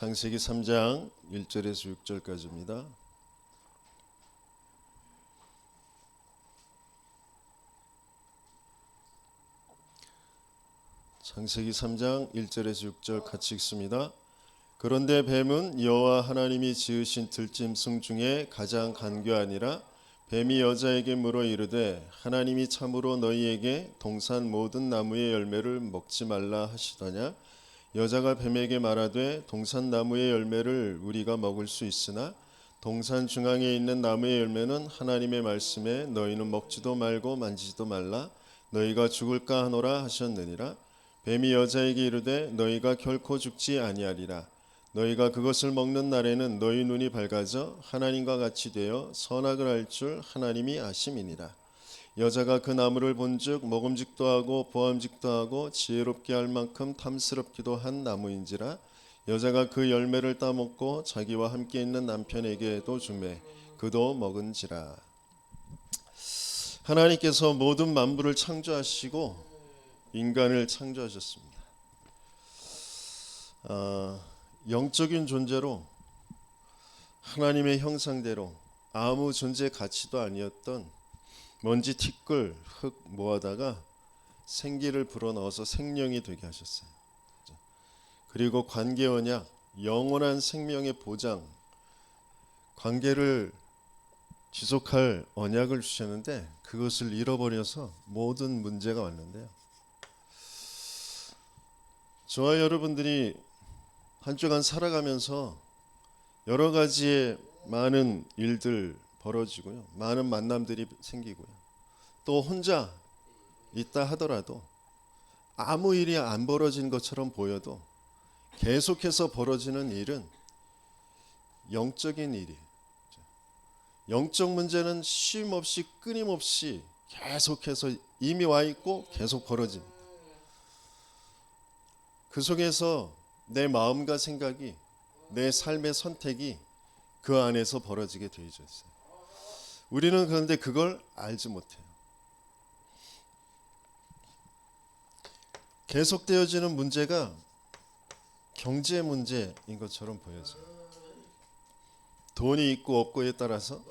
창세기 3장 1절에서 6절까지입니다. 창세기 3장 1절에서 6절 같이 읽습니다. 그런데 뱀은 여호와 하나님이 지으신 들짐승 중에 가장 간교하니라. 뱀이 여자에게 물어 이르되 하나님이 참으로 너희에게 동산 모든 나무의 열매를 먹지 말라 하시더냐. 여자가 뱀에게 말하되 동산 나무의 열매를 우리가 먹을 수 있으나 동산 중앙에 있는 나무의 열매는 하나님의 말씀에 너희는 먹지도 말고 만지지도 말라 너희가 죽을까 하노라 하셨느니라. 뱀이 여자에게 이르되 너희가 결코 죽지 아니하리라. 너희가 그것을 먹는 날에는 너희 눈이 밝아져 하나님과 같이 되어 선악을 알 줄 하나님이 아심이니라. 여자가 그 나무를 본즉 먹음직도 하고 보암직도 하고 지혜롭게 할 만큼 탐스럽기도 한 나무인지라. 여자가 그 열매를 따먹고 자기와 함께 있는 남편에게도 주매 그도 먹은지라. 하나님께서 모든 만물을 창조하시고 인간을 창조하셨습니다. 영적인 존재로 하나님의 형상대로 아무 존재 가치도 아니었던 먼지 티끌 흙 모아다가 생기를 불어넣어서 생명이 되게 하셨어요. 그리고 관계 언약, 영원한 생명의 보장, 관계를 지속할 언약을 주셨는데 그것을 잃어버려서 모든 문제가 왔는데요. 저와 여러분들이 한 주간 살아가면서 여러 가지의 많은 일들 벌어지고요. 많은 만남들이 생기고요. 또 혼자 있다 하더라도 아무 일이 안 벌어진 것처럼 보여도 계속해서 벌어지는 일은 영적인 일이. 영적 문제는 쉼 없이 끊임없이 계속해서 이미 와 있고 계속 벌어집니다. 그 속에서 내 마음과 생각이, 내 삶의 선택이 그 안에서 벌어지게 되어 있어요. 우리는 그런데 그걸 알지 못해요. 계속되어지는 문제가 경제 문제인 것처럼 보여져요. 돈이 있고 없고에 따라서,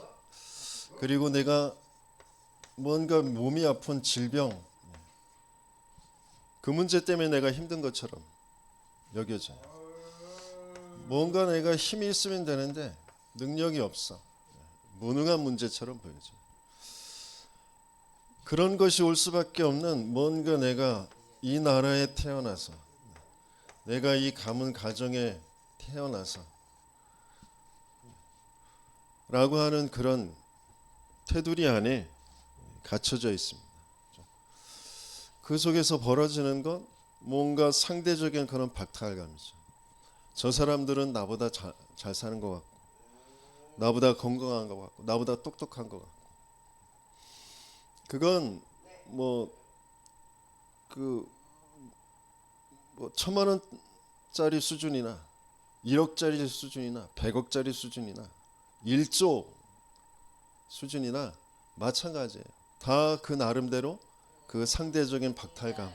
그리고 내가 뭔가 몸이 아픈 질병, 그 문제 때문에 내가 힘든 것처럼 여겨져요. 뭔가 내가 힘이 있으면 되는데 능력이 없어. 무능한 문제처럼 보여져요. 그런 것이 올 수밖에 없는, 뭔가 내가 이 나라에 태어나서, 내가 이 가문 가정에 태어나서 라고 하는 그런 테두리 안에 갇혀져 있습니다. 그 속에서 벌어지는 건 뭔가 상대적인 그런 박탈감이죠. 저 사람들은 나보다 잘 사는 것 같고, 나보다 건강한 것 같고, 나보다 똑똑한 것 같고. 그건 뭐 1,000만 원짜리 수준이나 1억짜리 수준이나 100억짜리 수준이나 1조 수준이나 마찬가지예요. 다 그 나름대로 그 상대적인 박탈감,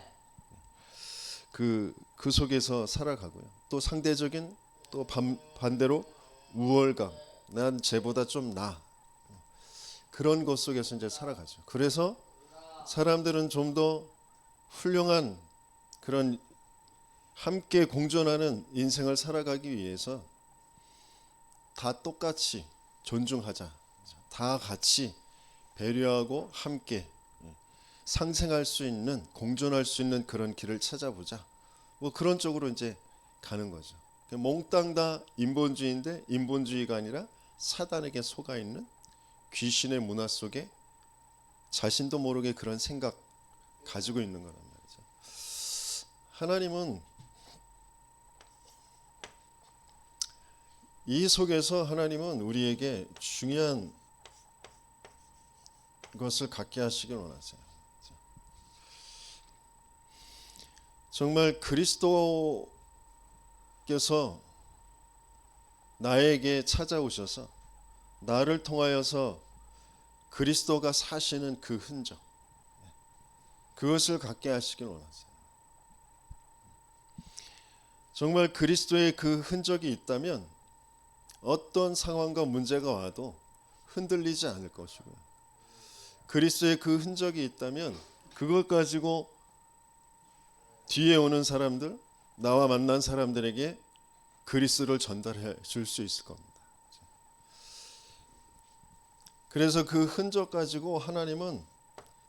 그 속에서 살아가고요. 또 상대적인, 또 반대로 우월감, 난 쟤보다 좀 나, 그런 것 속에서 이제 살아가죠. 그래서 사람들은 좀 더 훌륭한 그런 함께 공존하는 인생을 살아가기 위해서 다 똑같이 존중하자, 다 같이 배려하고 함께 상생할 수 있는, 공존할 수 있는 그런 길을 찾아보자, 뭐 그런 쪽으로 이제 가는 거죠. 몽땅 다 인본주의인데 인본주의가 아니라 사단에게 속아 있는 귀신의 문화 속에 자신도 모르게 그런 생각 가지고 있는 거란 말이죠. 하나님은 이 속에서, 하나님은 우리에게 중요한 것을 갖게 하시길 원하세요. 정말 그리스도께서 나에게 찾아오셔서 나를 통하여서 그리스도가 사시는 그 흔적, 그것을 갖게 하시길 원하세요. 정말 그리스도의 그 흔적이 있다면 어떤 상황과 문제가 와도 흔들리지 않을 것이고요. 그리스도의 그 흔적이 있다면 그것 가지고 뒤에 오는 사람들, 나와 만난 사람들에게 그리스도를 전달해 줄 수 있을 겁니다. 그래서 그 흔적 가지고 하나님은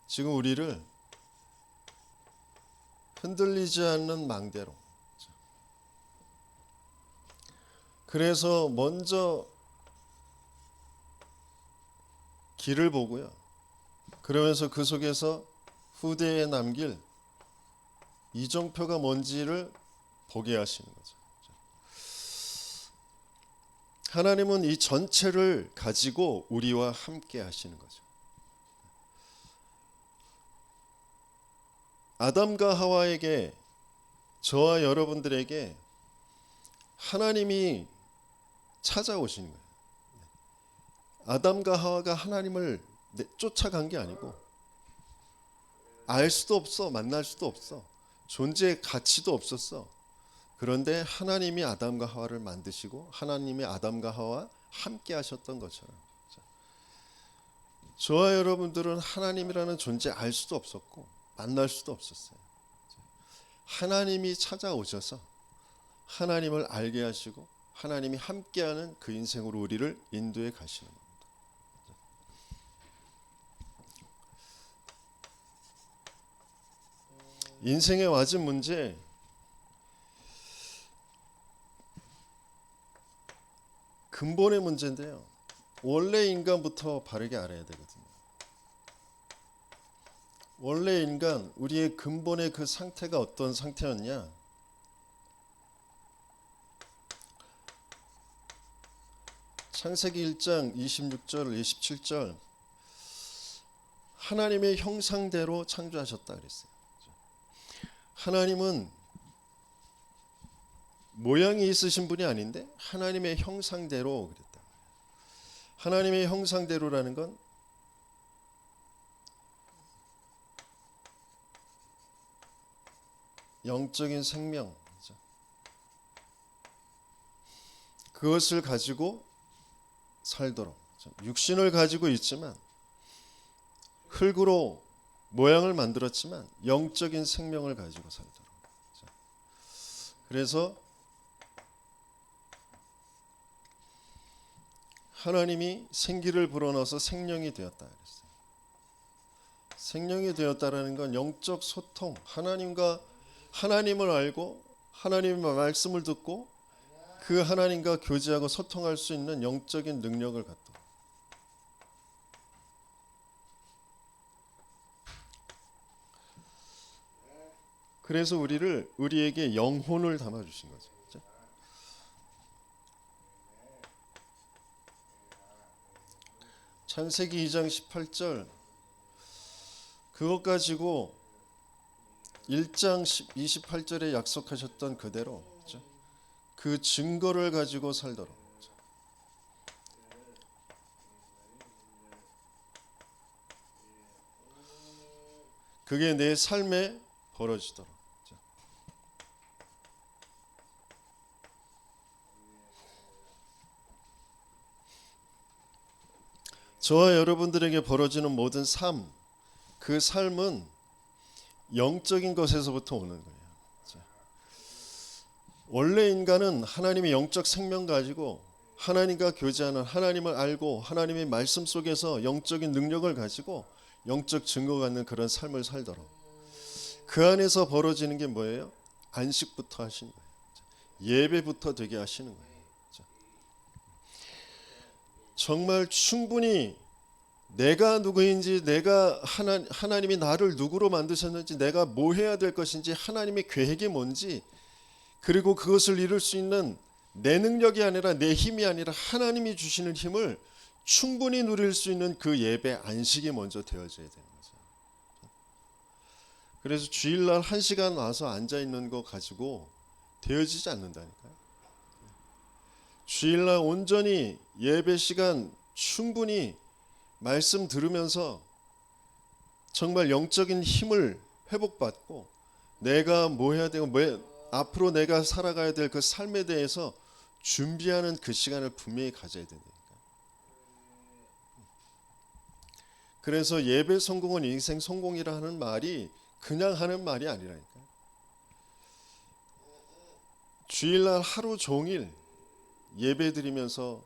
지금 우리를 흔들리지 않는 망대로, 그래서 먼저 길을 보고요. 그러면서 그 속에서 후대에 남길 이정표가 뭔지를 보게 하시는 거죠. 하나님은 이 전체를 가지고 우리와 함께 하시는 거죠. 아담과 하와에게, 저와 여러분들에게 하나님이 찾아오시는 거예요. 아담과 하와가 하나님을 쫓아간 게 아니고, 알 수도 없어, 만날 수도 없어, 존재의 가치도 없었어. 그런데 하나님이 아담과 하와를 만드시고 하나님이 아담과 하와와 함께 하셨던 것처럼, 저와 여러분들은 하나님이라는 존재 알 수도 없었고 만날 수도 없었어요. 하나님이 찾아오셔서 하나님을 알게 하시고 하나님이 함께하는 그 인생으로 우리를 인도해 가시는 겁니다. 인생의 와진 문제, 근본의 문제인데요. 원래 인간부터 바르게 알아야 되거든요. 원래 인간, 우리의 근본의 그 상태가 어떤 상태였냐? 창세기 1장 26절 27절, 하나님의 형상대로 창조하셨다 그랬어요. 하나님은 모양이 있으신 분이 아닌데 하나님의 형상대로 그랬다. 하나님의 형상대로라는 건 영적인 생명, 그것을 가지고 살도록, 육신을 가지고 있지만 흙으로 모양을 만들었지만 영적인 생명을 가지고 살도록. 그래서 하나님이 생기를 불어넣어서 생명이 되었다 그랬어요. 생명이 되었다라는 건 영적 소통, 하나님을 알고 하나님의 말씀을 듣고 그 하나님과 교제하고 소통할 수 있는 영적인 능력을 갖도록. 그래서 우리에게 영혼을 담아주신 거죠. 창세기 2장 18절, 그것 가지고 1장 28절에 약속하셨던 그대로 그 증거를 가지고 살도록, 그게 내 삶에 벌어지도록. 저와 여러분들에게 벌어지는 모든 삶, 그 삶은 영적인 것에서부터 오는 거예요. 원래 인간은 하나님의 영적 생명 가지고 하나님과 교제하는, 하나님을 알고 하나님의 말씀 속에서 영적인 능력을 가지고 영적 증거 갖는 그런 삶을 살도록, 그 안에서 벌어지는 게 뭐예요? 안식부터 하시는 거예요. 예배부터 되게 하시는 거예요. 정말 충분히 내가 누구인지, 내가 하나님이 나를 누구로 만드셨는지, 내가 뭐 해야 될 것인지, 하나님의 계획이 뭔지, 그리고 그것을 이룰 수 있는 내 능력이 아니라 내 힘이 아니라 하나님이 주시는 힘을 충분히 누릴 수 있는 그 예배 안식이 먼저 되어져야 되는 거죠. 그래서 주일날 1시간 와서 앉아있는 거 가지고 되어지지 않는다니까요. 주일날 온전히 예배 시간 충분히 말씀 들으면서 정말 영적인 힘을 회복받고 내가 뭐 해야 되고 앞으로 내가 살아가야 될 그 삶에 대해서 준비하는 그 시간을 분명히 가져야 된다니까. 그래서 예배 성공은 인생 성공이라 하는 말이 그냥 하는 말이 아니라니까. 주일날 하루 종일 예배 드리면서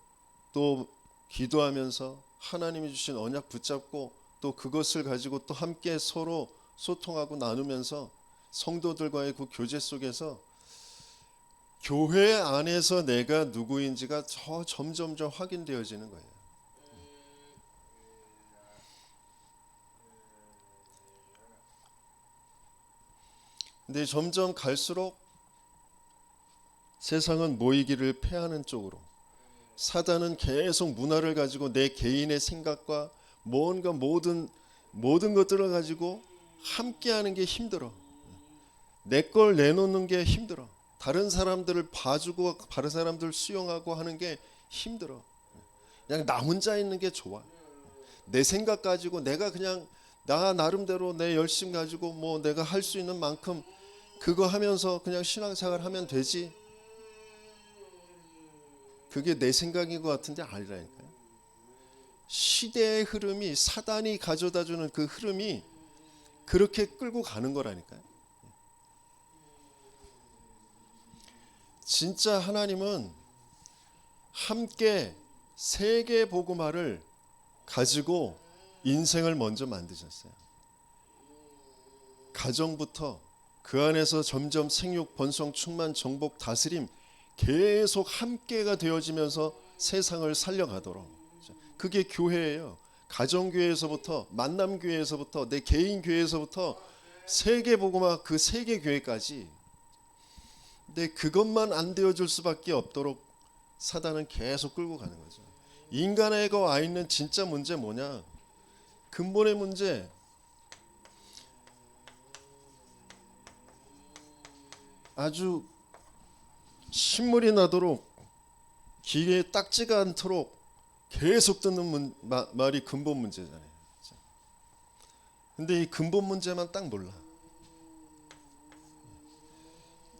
또 기도하면서 하나님이 주신 언약 붙잡고 또 그것을 가지고 또 함께 서로 소통하고 나누면서 성도들과의 그 교제 속에서 교회 안에서 내가 누구인지가 점점점 확인되어지는 거예요. 근데 점점 갈수록 세상은 모이기를 패하는 쪽으로, 사단은 계속 문화를 가지고 내 개인의 생각과 뭔가 모든 것들을 가지고 함께하는 게 힘들어. 내 걸 내놓는 게 힘들어. 다른 사람들을 봐주고 다른 사람들 수용하고 하는 게 힘들어. 그냥 나 혼자 있는 게 좋아. 내 생각 가지고 내가 그냥 나 나름대로 내 열심 가지고 뭐 내가 할 수 있는 만큼 그거 하면서 그냥 신앙생활 하면 되지. 그게 내 생각인 것 같은데 아니라니까요. 시대의 흐름이, 사단이 가져다주는 그 흐름이 그렇게 끌고 가는 거라니까요. 진짜 하나님은 함께 세계 복음화를 가지고 인생을 먼저 만드셨어요. 가정부터 그 안에서 점점 생육, 번성, 충만, 정복, 다스림 계속 함께가 되어지면서 세상을 살려가도록. 그게 교회예요. 가정교회에서부터, 만남교회에서부터, 내 개인교회에서부터 세계복음화 그 세계교회까지. 근데 그것만 안 되어줄 수밖에 없도록 사단은 계속 끌고 가는 거죠. 인간에게 와 있는 진짜 문제 뭐냐? 근본의 문제. 아주 신물이 나도록 귀에 딱지가 않도록 계속 듣는 말이 근본 문제잖아요. 근데 이 근본 문제만 딱 몰라.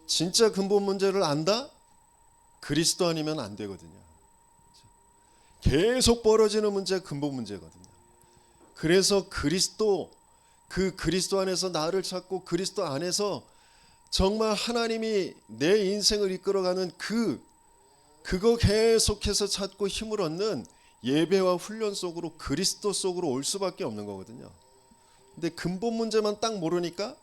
진짜 근본 문제를 안다? 그리스도 아니면 안 되거든요. 계속 벌어지는 문제가 근본 문제거든요. 그래서 그 그리스도 안에서 나를 찾고 그리스도 안에서 정말 하나님이 내 인생을 이끌어가는 그거 계속해서 찾고 힘을 얻는 예배와 훈련 속으로 그리스도 속으로 올 수밖에 없는 거거든요. 근데 근본 문제만 딱 모르니까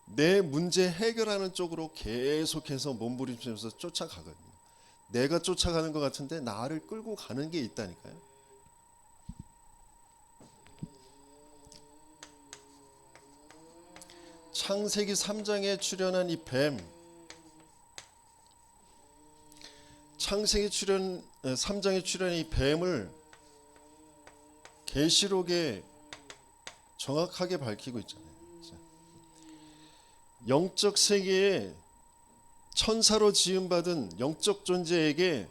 내 문제 해결하는 쪽으로 계속해서 몸부림치면서 쫓아가거든요. 내가 쫓아가는 것 같은데 나를 끌고 가는 게 있다니까요. 창세기 3장에 출연한 이 뱀, 창세기 3장에 출연한 이 뱀을 계시록에 정확하게 밝히고 있잖아요. 영적 세계에 천사로 지음받은 영적 존재에게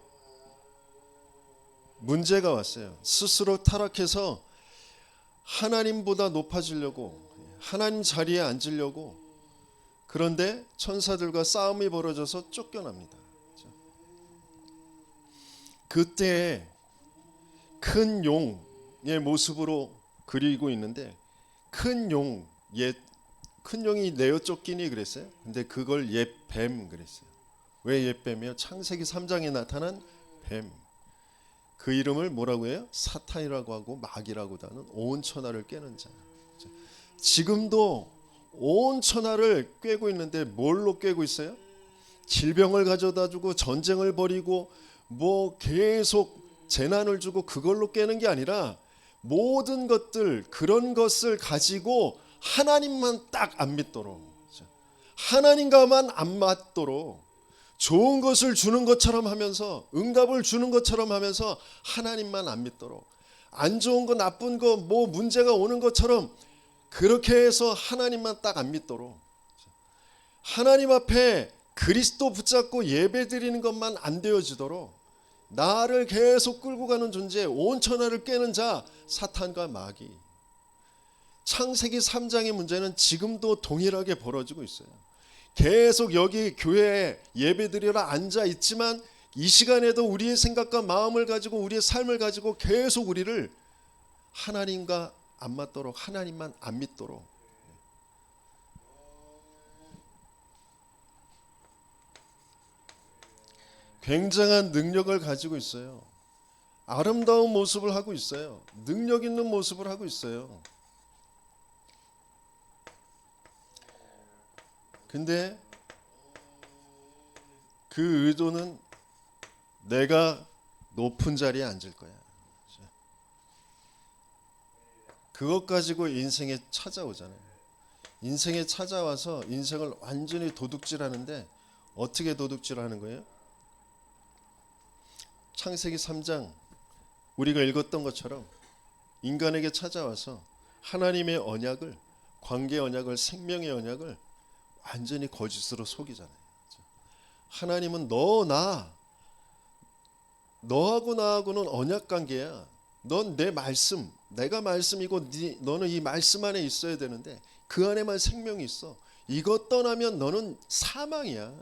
문제가 왔어요. 스스로 타락해서 하나님보다 높아지려고, 하나님 자리에 앉으려고. 그런데 천사들과 싸움이 벌어져서 쫓겨납니다. 그때 큰 용의 모습으로 그리고 있는데, 큰 용이 내어 쫓기니 그랬어요. 근데 그걸 옛뱀 그랬어요. 왜 옛뱀이요? 창세기 3장에 나타난 뱀. 그 이름을 뭐라고 해요? 사탄이라고 하고 마귀라고도 하는 온 천하를 꿰는 자. 지금도 온 천하를 꿰고 있는데 뭘로 꿰고 있어요? 질병을 가져다 주고 전쟁을 벌이고 뭐 계속 재난을 주고 그걸로 꿰는 게 아니라 모든 것들, 그런 것을 가지고 하나님만 딱 안 믿도록, 하나님과만 안 맞도록 좋은 것을 주는 것처럼 하면서, 응답을 주는 것처럼 하면서 하나님만 안 믿도록, 안 좋은 거 나쁜 거 뭐 문제가 오는 것처럼 그렇게 해서 하나님만 딱 안 믿도록, 하나님 앞에 그리스도 붙잡고 예배 드리는 것만 안 되어지도록 나를 계속 끌고 가는 존재, 온 천하를 꿰는 자, 사탄과 마귀. 창세기 3장의 문제는 지금도 동일하게 벌어지고 있어요. 계속 여기 교회에 예배드리러 앉아 있지만 이 시간에도 우리의 생각과 마음을 가지고 우리의 삶을 가지고 계속 우리를 하나님과 안 맞도록, 하나님만 안 믿도록 굉장한 능력을 가지고 있어요. 아름다운 모습을 하고 있어요. 능력 있는 모습을 하고 있어요. 근데 그 의도는 내가 높은 자리에 앉을 거야. 그것 가지고 인생에 찾아오잖아요. 인생에 찾아와서 인생을 완전히 도둑질하는데 어떻게 도둑질하는 거예요? 창세기 3장 우리가 읽었던 것처럼 인간에게 찾아와서 하나님의 언약을, 관계의 언약을, 생명의 언약을 완전히 거짓으로 속이잖아요. 하나님은 너하고 나하고는 언약 관계야. 넌 내 말씀, 내가 말씀이고 너는 이 말씀 안에 있어야 되는데 그 안에만 생명이 있어. 이것 떠나면 너는 사망이야.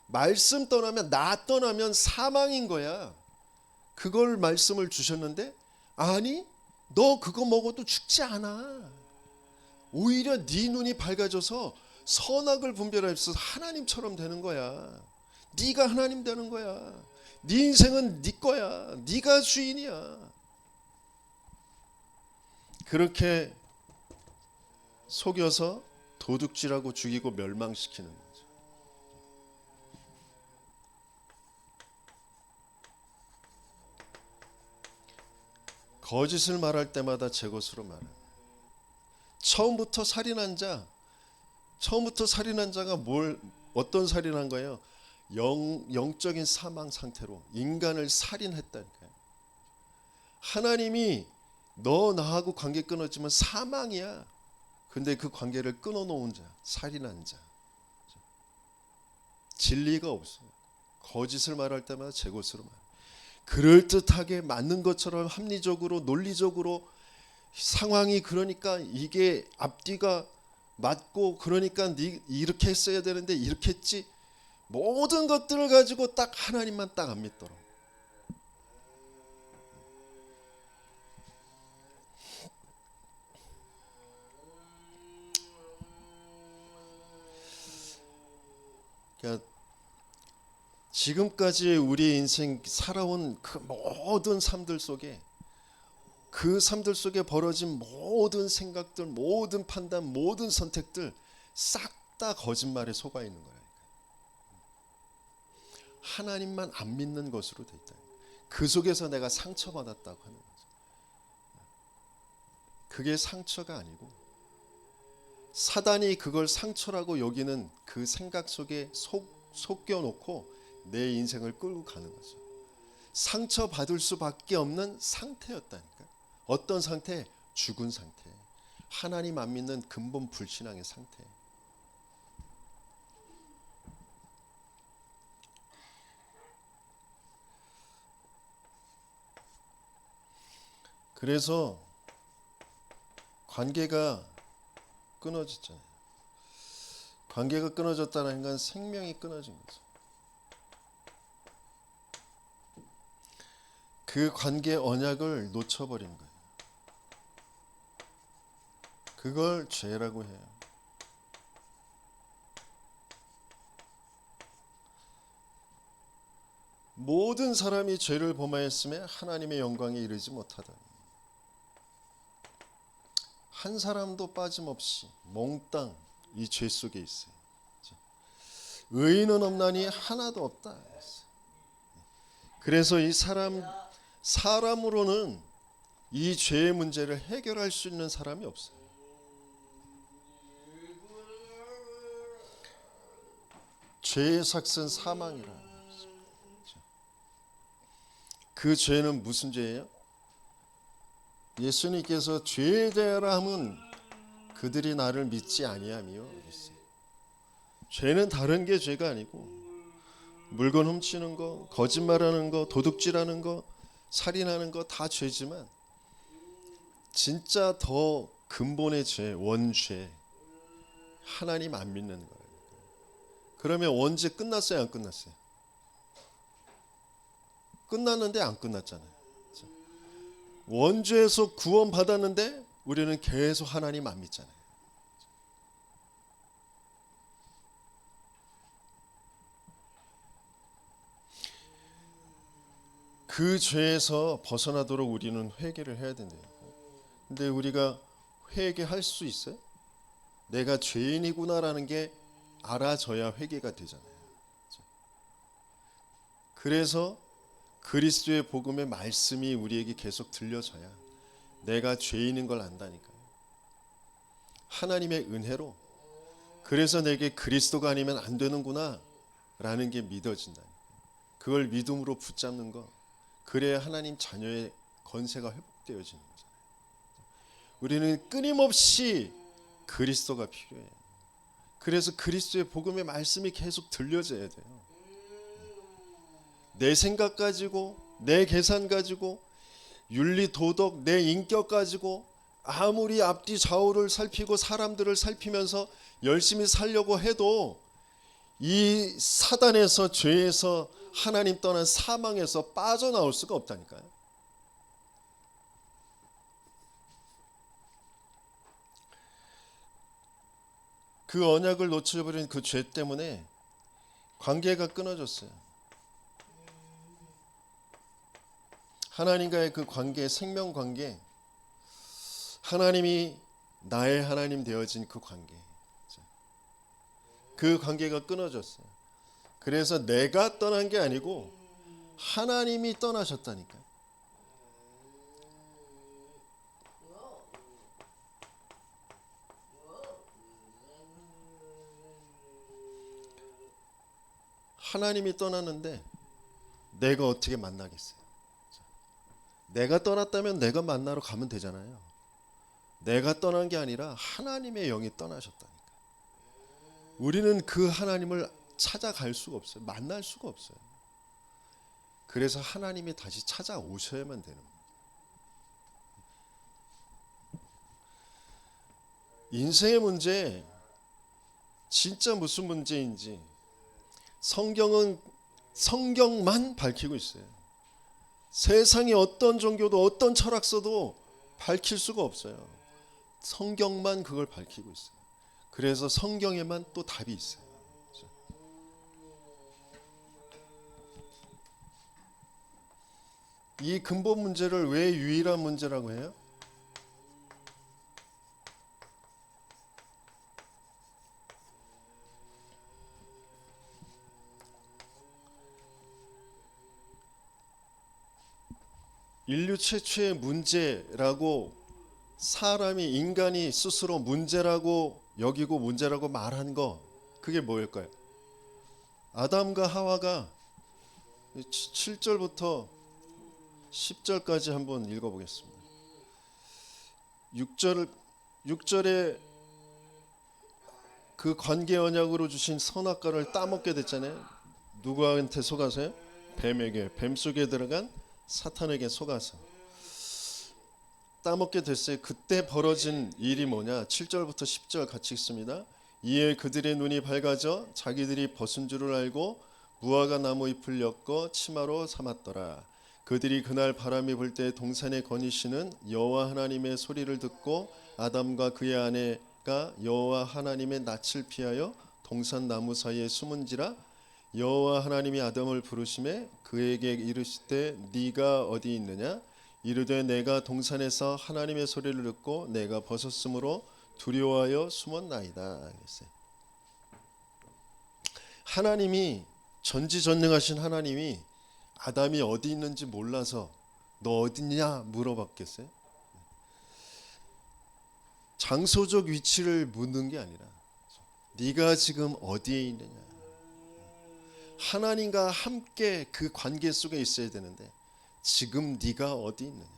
말씀 떠나면, 나 떠나면 사망인 거야. 그걸 말씀을 주셨는데 아니, 너 그거 먹어도 죽지 않아. 오히려 네 눈이 밝아져서 선악을 분별해서 하나님처럼 되는 거야. 네가 하나님 되는 거야. 네 인생은 네 거야. 네가 주인이야. 그렇게 속여서 도둑질하고 죽이고 멸망시키는 거죠. 거짓을 말할 때마다 제 것으로 말해. 처음부터 살인한 자가 어떤 살인한 거예요? 영적인 사망 상태로 인간을 살인했다니까요. 하나님이 너 나하고 관계 끊어지면 사망이야. 근데 그 관계를 끊어놓은 자, 살인한 자. 진리가 없어요. 거짓을 말할 때마다 제 것으로 말해. 그럴듯하게 맞는 것처럼 합리적으로 논리적으로 상황이 그러니까 이게 앞뒤가 맞고 그러니까 이렇게 했어야 되는데 이렇게 했지. 모든 것들을 가지고 딱 하나님만 딱 안 믿도록. 그러니까 지금까지 우리 인생 살아온 그 모든 삶들 속에 벌어진 모든 생각들, 모든 판단, 모든 선택들 싹 다 거짓말에 속아 있는 거예요. 하나님만 안 믿는 것으로 돼 있다. 그 속에서 내가 상처받았다고 하는 거죠. 그게 상처가 아니고 사단이 그걸 상처라고 여기는 그 생각 속에 속여놓고 내 인생을 끌고 가는 거죠. 상처받을 수밖에 없는 상태였다니까. 어떤 상태? 죽은 상태. 하나님 안 믿는 근본 불신앙의 상태. 그래서 관계가 끊어졌잖아요. 관계가 끊어졌다는 건 생명이 끊어진 거죠. 그 관계 언약을 놓쳐버린 거예요. 그걸 죄라고 해요. 모든 사람이 죄를 범하였음에 하나님의 영광에 이르지 못하다. 한 사람도 빠짐없이 몽땅 이 죄 속에 있어요. 의인은 없나니 하나도 없다. 그래서 이 사람으로는 이 죄의 문제를 해결할 수 있는 사람이 없어요. 죄의 삭은 사망이라. 그 죄는 무슨 죄예요? 예수님께서 죄에 대하라 함은 그들이 나를 믿지 아니하며. 죄는 다른 게 죄가 아니고 물건 훔치는 거, 거짓말하는 거, 도둑질하는 거, 살인하는 거 다 죄지만 진짜 더 근본의 죄, 원죄, 하나님 안 믿는 거예요. 그러면 언제 끝났어요? 안 끝났어요? 끝났는데 안 끝났잖아요. 원죄에서 구원 받았는데 우리는 계속 하나님 안 믿잖아요. 그 죄에서 벗어나도록 우리는 회개를 해야 된대요. 근데 우리가 회개할 수 있어요? 내가 죄인이구나라는 게 알아져야 회개가 되잖아요. 그래서 그리스도의 복음의 말씀이 우리에게 계속 들려져야 내가 죄인인 걸 안다니까요. 하나님의 은혜로. 그래서 내게 그리스도가 아니면 안 되는구나 라는 게 믿어진다니까요. 그걸 믿음으로 붙잡는 거. 그래야 하나님 자녀의 건세가 회복되어지는 거잖아요. 우리는 끊임없이 그리스도가 필요해요. 그래서 그리스도의 복음의 말씀이 계속 들려져야 돼요. 내 생각 가지고, 내 계산 가지고, 윤리 도덕, 내 인격 가지고 아무리 앞뒤 좌우를 살피고 사람들을 살피면서 열심히 살려고 해도 이 사단에서, 죄에서, 하나님 떠난 사망에서 빠져나올 수가 없다니까요. 그 언약을 놓쳐버린 그 죄 때문에 관계가 끊어졌어요. 하나님과의 그 관계, 생명 관계, 하나님이 나의 하나님 되어진 그 관계, 그 관계가 끊어졌어요. 그래서 내가 떠난 게 아니고 하나님이 떠나셨다니까요. 하나님이 떠났는데 내가 어떻게 만나겠어요? 내가 떠났다면 내가 만나러 가면 되잖아요. 내가 떠난 게 아니라 하나님의 영이 떠나셨다니까. 우리는 그 하나님을 찾아갈 수가 없어요. 만날 수가 없어요. 그래서 하나님이 다시 찾아오셔야만 되는 거예요. 인생의 문제, 진짜 무슨 문제인지 성경은 성경만 밝히고 있어요. 세상의 어떤 종교도 어떤 철학서도 밝힐 수가 없어요. 성경만 그걸 밝히고 있어요. 그래서 성경에만 또 답이 있어요. 이 근본 문제를 왜 유일한 문제라고 해요? 인류 최초의 문제라고 사람이, 인간이 스스로 문제라고 여기고 문제라고 말한 거, 그게 뭐일까요? 아담과 하와가 7절부터 10절까지 한번 읽어보겠습니다. 6절에 그 관계 언약으로 주신 선악과를 따먹게 됐잖아요. 누구한테 속아서요? 뱀에게, 뱀 속에 들어간 사탄에게 속아서 따먹게 됐어요. 그때 벌어진 일이 뭐냐? 7절부터 10절 같이 읽습니다. 이에 그들의 눈이 밝아져 자기들이 벗은 줄을 알고 무화과 나무 잎을 엮어 치마로 삼았더라. 그들이 그날 바람이 불 때 동산에 거니시는 여호와 하나님의 소리를 듣고 아담과 그의 아내가 여호와 하나님의 낯을 피하여 동산 나무 사이에 숨은지라. 여호와 하나님이 아담을 부르심에 그에게 이르시되 네가 어디 있느냐? 이르되 내가 동산에서 하나님의 소리를 듣고 내가 벗었으므로 두려워하여 숨었나이다. 하나님이, 전지전능하신 하나님이 아담이 어디 있는지 몰라서 너 어디냐 물어봤겠어요? 장소적 위치를 묻는 게 아니라 네가 지금 어디에 있느냐. 하나님과 함께 그 관계 속에 있어야 되는데 지금 네가 어디 있느냐.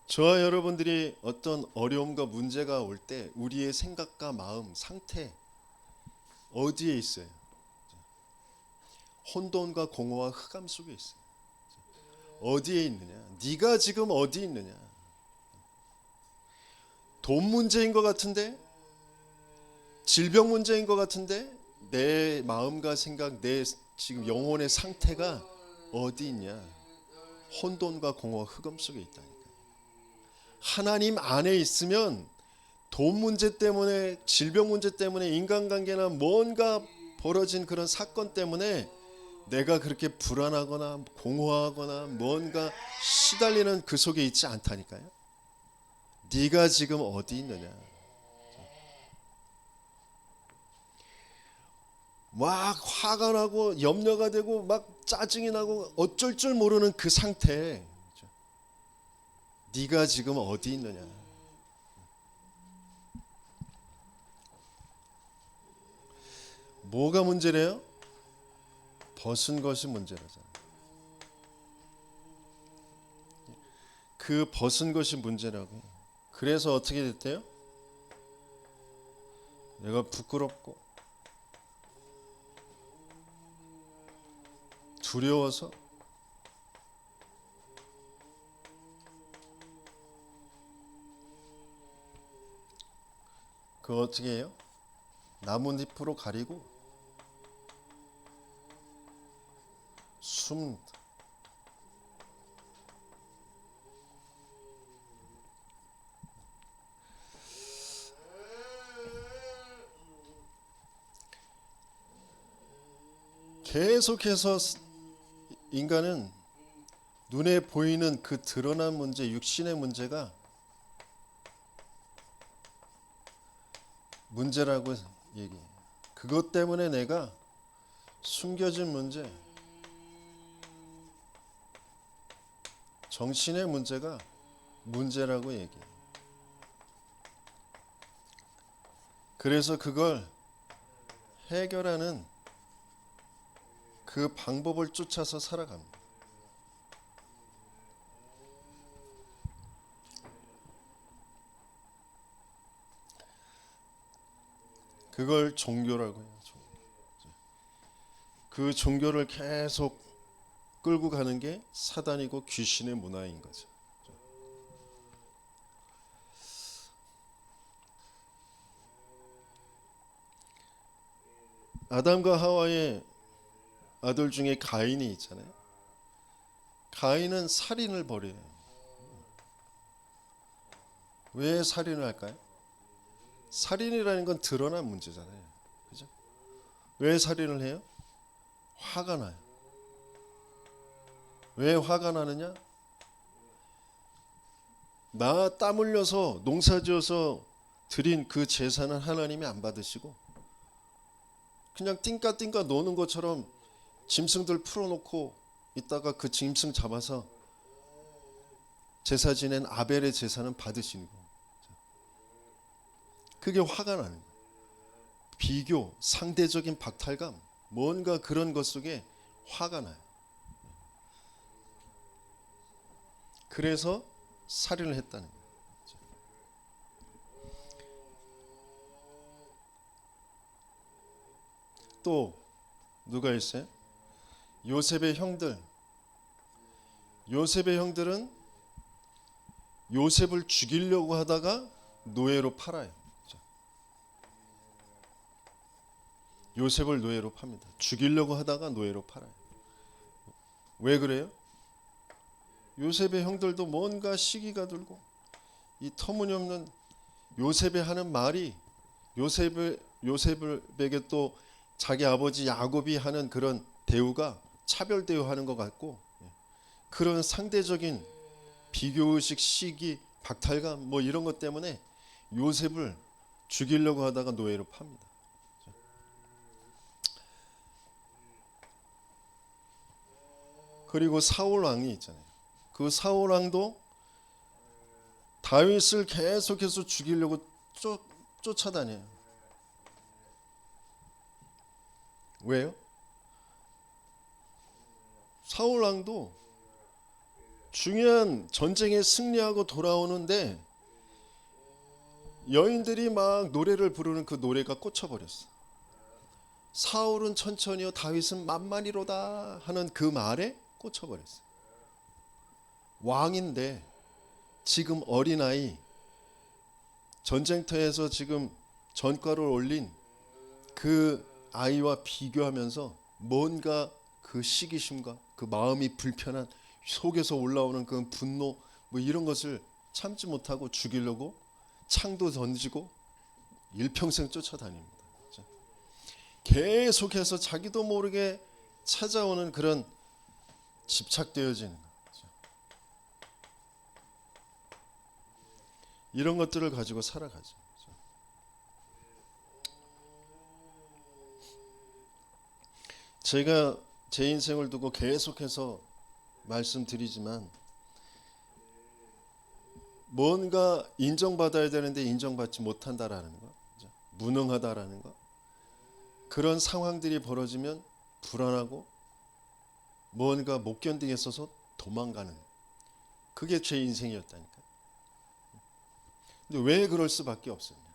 저와 여러분들이 어떤 어려움과 문제가 올 때 우리의 생각과 마음, 상태 어디에 있어요? 혼돈과 공허와 흑암 속에 있어요. 어디에 있느냐? 네가 지금 어디 있느냐? 돈 문제인 것 같은데 질병 문제인 것 같은데 내 마음과 생각, 내 지금 영혼의 상태가 어디 있냐? 혼돈과 공허 흑암 속에 있다니까. 하나님 안에 있으면 돈 문제 때문에, 질병 문제 때문에, 인간관계나 뭔가 벌어진 그런 사건 때문에 내가 그렇게 불안하거나 공허하거나 뭔가 시달리는 그 속에 있지 않다니까요. 네가 지금 어디 있느냐? 막 화가 나고 염려가 되고 막 짜증이 나고 어쩔 줄 모르는 그 상태에 네가 지금 어디 있느냐? 뭐가 문제래요? 벗은 것이 문제라잖아요. 그 벗은 것이 문제라고. 그래서 어떻게 됐대요? 내가 부끄럽고 두려워서 그거 어떻게 해요? 나뭇잎으로 가리고 숨. 계속해서 인간은 눈에 보이는 그 드러난 문제, 육신의 문제가 문제라고 얘기해요. 그것 때문에 내가 숨겨진 문제, 정신의 문제가 문제라고 얘기해요. 그래서 그걸 해결하는 그 방법을 쫓아서 살아갑니다. 그걸 종교라고 해요. 그 종교를 계속 끌고 가는 게 사단이고 귀신의 문화인 거죠. 아담과 하와의 아들 중에 가인이 있잖아요. 가인은 살인을 벌여요. 왜 살인을 할까요? 살인이라는 건 드러난 문제잖아요. 그죠? 왜 살인을 해요? 화가 나요. 왜 화가 나느냐? 나 땀 흘려서 농사지어서 드린 그 제사는 하나님이 안 받으시고 그냥 띵까띵까 노는 것처럼 짐승들 풀어놓고 있다가 그 짐승 잡아서 제사 지낸 아벨의 제사는 받으시는 거예요. 그게 화가 나는 거예요. 비교, 상대적인 박탈감, 뭔가 그런 것 속에 화가 나요. 그래서 살인을 했다는 거예요. 또 누가 있어요? 요셉의 형들. 요셉의 형들은 요셉을 죽이려고 하다가 노예로 팔아요. 요셉을 노예로 팝니다. 죽이려고 하다가 노예로 팔아요. 왜 그래요? 요셉의 형들도 뭔가 시기가 들고 이 터무니없는 요셉이 하는 말이 요셉에게 또 자기 아버지 야곱이 하는 그런 대우가 차별 대우하는 것 같고 그런 상대적인 비교의식, 시기, 박탈감 뭐 이런 것 때문에 요셉을 죽이려고 하다가 노예로 팝니다. 그리고 사울 왕이 있잖아요. 그 사울 왕도 다윗을 계속해서 죽이려고 쫓아다녀요. 왜요? 사울 왕도 중요한 전쟁에 승리하고 돌아오는데 여인들이 막 노래를 부르는 그 노래가 꽂혀버렸어. 사울은 천천히요 다윗은 만만히로다 하는 그 말에 꽂혀버렸어. 왕인데 지금 어린아이 전쟁터에서 지금 전과를 올린 그 아이와 비교하면서 뭔가 그 시기심과 그 마음이 불편한 속에서 올라오는 그 분노 뭐 이런 것을 참지 못하고 죽이려고 창도 던지고 일평생 쫓아다닙니다. 계속해서 자기도 모르게 찾아오는 그런 집착되어지는 거죠. 이런 것들을 가지고 살아가죠. 제가 제 인생을 두고 계속해서 말씀드리지만 뭔가 인정받아야 되는데 인정받지 못한다라는 거, 무능하다라는 거, 그런 상황들이 벌어지면 불안하고 뭔가 못 견디겠어서 도망가는, 그게 제 인생이었다니까. 근데 왜 그럴 수밖에 없었냐?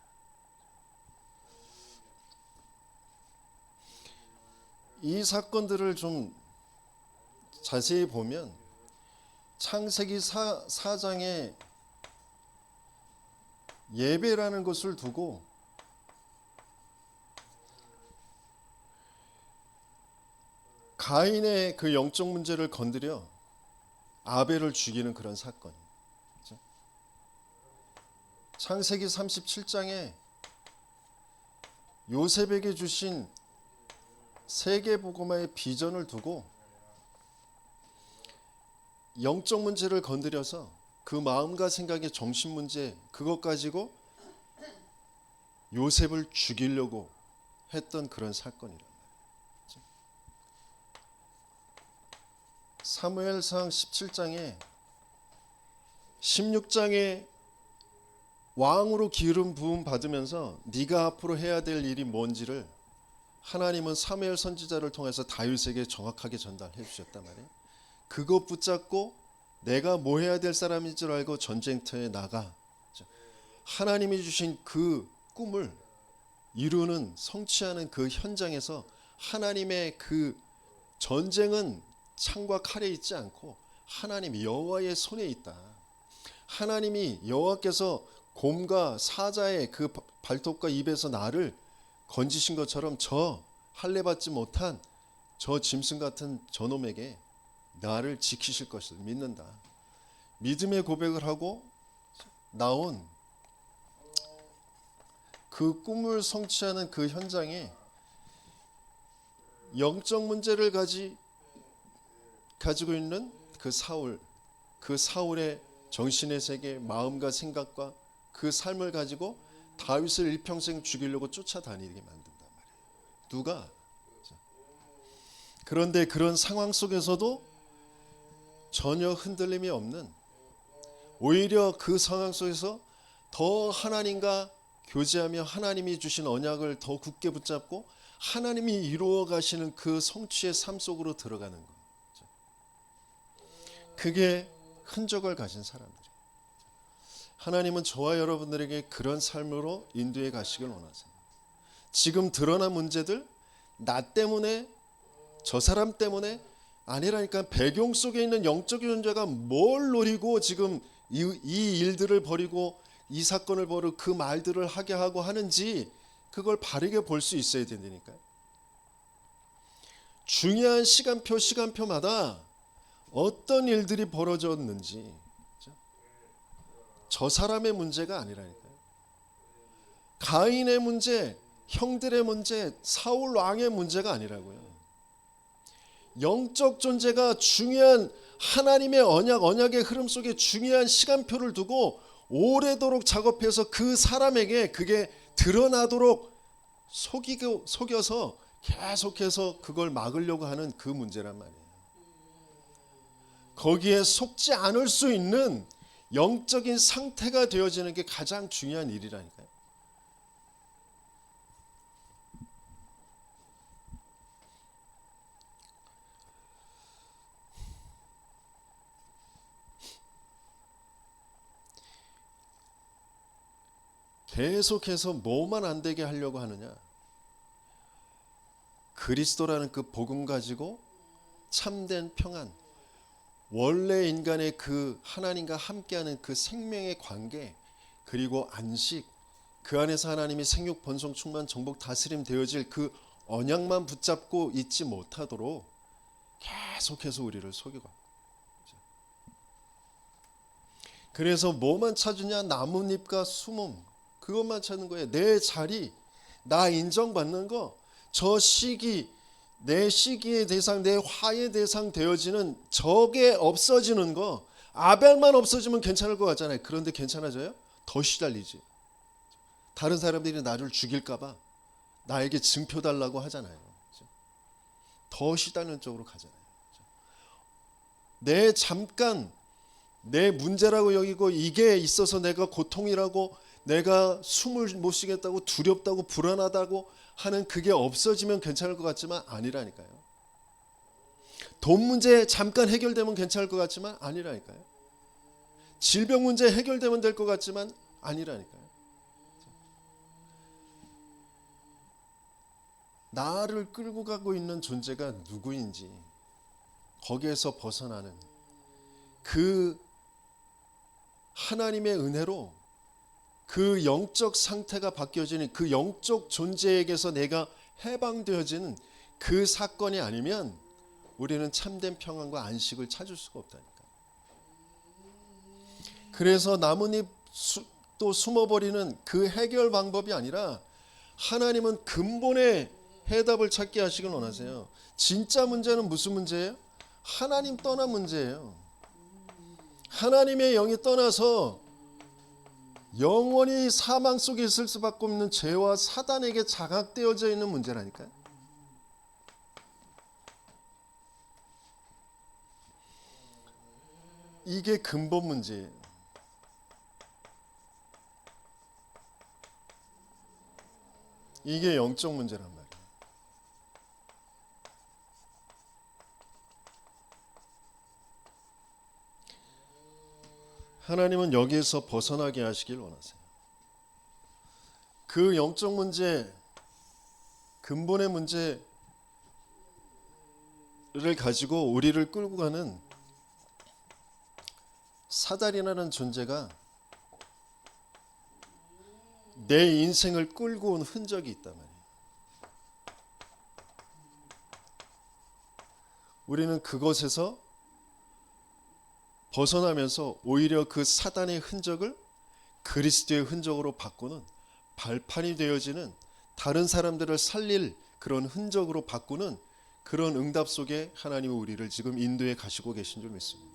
이 사건들을 좀 자세히 보면 창세기 4장에 예배라는 것을 두고 가인의 그 영적 문제를 건드려 아벨을 죽이는 그런 사건. 창세기 37장에 요셉에게 주신 세계복음화의 비전을 두고 영적 문제를 건드려서 그 마음과 생각의 정신 문제, 그것 가지고 요셉을 죽이려고 했던 그런 사건이란 말이에요. 사무엘상 17장에 16장에 왕으로 기름 부음 받으면서 네가 앞으로 해야 될 일이 뭔지를 하나님은 사무엘 선지자를 통해서 다윗에게 정확하게 전달해 주셨단 말이에요. 그거 붙잡고 내가 뭐 해야 될 사람인 줄 알고 전쟁터에 나가 하나님이 주신 그 꿈을 이루는, 성취하는 그 현장에서 하나님의 그 전쟁은 창과 칼에 있지 않고 하나님 여호와의 손에 있다. 하나님이 여호와께서 곰과 사자의 그 발톱과 입에서 나를 건지신 것처럼 저 할례 받지 못한 저 짐승 같은 저놈에게 나를 지키실 것을 믿는다. 믿음의 고백을 하고 나온 그 꿈을 성취하는 그 현장에 영적 문제를 가지고 있는 그 사울의 정신의 세계, 마음과 생각과 그 삶을 가지고 다윗을 일평생 죽이려고 쫓아다니게 만든단 말이에요. 누가? 그런데 그런 상황 속에서도 전혀 흔들림이 없는, 오히려 그 상황 속에서 더 하나님과 교제하며 하나님이 주신 언약을 더 굳게 붙잡고 하나님이 이루어 가시는 그 성취의 삶 속으로 들어가는 것. 그게 흔적을 가진 사람들이에요. 하나님은 저와 여러분들에게 그런 삶으로 인도해 가시길 원하세요. 지금 드러난 문제들, 나 때문에, 저 사람 때문에 아니라니까. 배경 속에 있는 영적인 존재가 뭘 노리고 지금 이 일들을 벌이고 이 사건을 벌이고 그 말들을 하게 하고 하는지 그걸 바르게 볼 수 있어야 된다니까요. 중요한 시간표마다 어떤 일들이 벌어졌는지, 저 사람의 문제가 아니라니까요. 가인의 문제, 형들의 문제, 사울 왕의 문제가 아니라고요. 영적 존재가 중요한 하나님의 언약의 흐름 속에 중요한 시간표를 두고 오래도록 작업해서 그 사람에게 그게 드러나도록 속여서 계속해서 그걸 막으려고 하는 그 문제란 말이에요. 거기에 속지 않을 수 있는 영적인 상태가 되어지는 게 가장 중요한 일이라니까요. 계속해서 뭐만 안 되게 하려고 하느냐? 그리스도라는 그 복음 가지고 참된 평안, 원래 인간의 그 하나님과 함께하는 그 생명의 관계, 그리고 안식, 그 안에서 하나님이 생육 번성 충만 정복 다스림 되어질 그 언약만 붙잡고 있지 못하도록 계속해서 우리를 속이고, 그래서 뭐만 찾으냐? 나뭇잎과 수몸, 그것만 찾는 거예요. 내 자리, 나 인정받는 거, 저 시기, 내 시기의 대상, 내 화의 대상 되어지는 저게 없어지는 거. 아벨만 없어지면 괜찮을 것 같잖아요. 그런데 괜찮아져요? 더 시달리지. 다른 사람들이 나를 죽일까 봐 나에게 증표 달라고 하잖아요. 더 시달리는 쪽으로 가잖아요. 내 잠깐 내 문제라고 여기고 이게 있어서 내가 고통이라고, 내가 숨을 못 쉬겠다고, 두렵다고, 불안하다고 하는 그게 없어지면 괜찮을 것 같지만 아니라니까요. 돈 문제 잠깐 해결되면 괜찮을 것 같지만 아니라니까요. 질병 문제 해결되면 될 것 같지만 아니라니까요. 나를 끌고 가고 있는 존재가 누구인지, 거기에서 벗어나는 그 하나님의 은혜로 그 영적 상태가 바뀌어지는, 그 영적 존재에게서 내가 해방되어지는 그 사건이 아니면 우리는 참된 평안과 안식을 찾을 수가 없다니까. 그래서 나뭇잎 또 숨어버리는 그 해결 방법이 아니라 하나님은 근본의 해답을 찾게 하시길 원하세요. 진짜 문제는 무슨 문제예요? 하나님 떠난 문제예요. 하나님의 영이 떠나서 영원히 사망 속에 있을 수밖에 없는 죄와 사단에게 장악되어져 있는 문제라니까요. 이게 근본 문제예요. 이게 영적 문제란 말이에요. 하나님은 여기에서 벗어나게 하시길 원하세요. 그 영적 문제, 근본의 문제를 가지고 우리를 끌고 가는 사단이라는 존재가 내 인생을 끌고 온 흔적이 있단 말이에요. 우리는 그것에서 벗어나면서 오히려 그 사단의 흔적을 그리스도의 흔적으로 바꾸는, 발판이 되어지는, 다른 사람들을 살릴 그런 흔적으로 바꾸는 그런 응답 속에 하나님은 우리를 지금 인도해 가시고 계신 줄 믿습니다.